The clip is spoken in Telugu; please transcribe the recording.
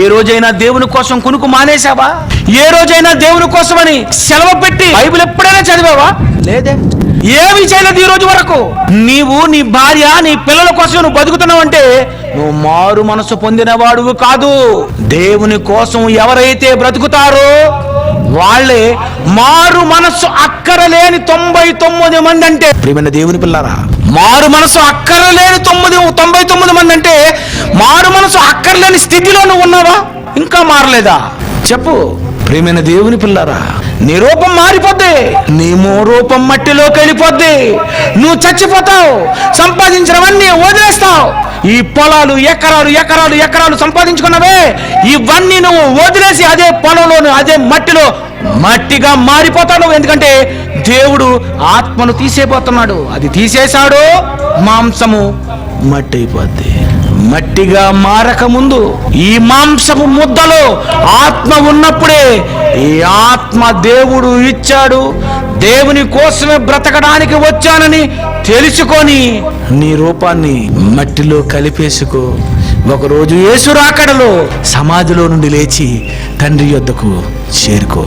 ఏ రోజైనా దేవుని కోసం కునుకు మానేశావా? ఏ రోజైనా దేవుని కోసమని సెలవు పెట్టి బైబిల్ ఎప్పుడైనా చదివావా? లేదే. ఏమి చేయలేదు ఈ రోజు వరకు. నీవు నీ భార్య నీ పిల్లల కోసం నువ్వు బతుకుతున్నావు అంటే నువ్వు మారు మనసు పొందినవాడువు కాదు. దేవుని కోసం ఎవరైతే బ్రతుకుతారో వాళ్ళే మారు మనస్సు అక్కరలేని 99 మంది. అంటే ప్రియమైన దేవుని పిల్లారా, మారు మనసు అక్కరలేని 99 మంది అంటే మారు మనసు అక్కర్లేని స్థితిలో నువ్వు ఉన్నావా? ఇంకా మారలేదా? చెప్పు ప్రియమైన దేవుని పిల్లారా. నీ రూపం మారిపోద్ది, నీ రూపం మట్టిలోకి వెళ్ళిపోద్ది. నువ్వు చచ్చిపోతావు, సంపాదించినవన్నీ వదిలేస్తావు. ఈ పొలాలు ఎకరాలు ఎకరాలు ఎకరాలు సంపాదించుకున్నవే ఇవన్నీ నువ్వు వదిలేసి అదే పొలంలోను అదే మట్టిలో మట్టిగా మారిపోతాడు. ఎందుకంటే దేవుడు ఆత్మను తీసేపోతున్నాడు. అది తీసేశాడు, మాంసము మట్టి అయిపోద్ది. మట్టిగా మారక ముందు ఈ మాంసపు ముద్దలో ఆత్మ ఉన్నప్పుడే ఈ ఆత్మ దేవుడు ఇచ్చాడు. దేవుని కోసమే బ్రతకడానికి వచ్చానని తెలుసుకొని నీ రూపాన్ని మట్టిలో కలిపేసుకో. ఒకరోజు యేసు రాకడలో సమాధిలో నుండి లేచి తండ్రి యొద్దకు చేరుకో.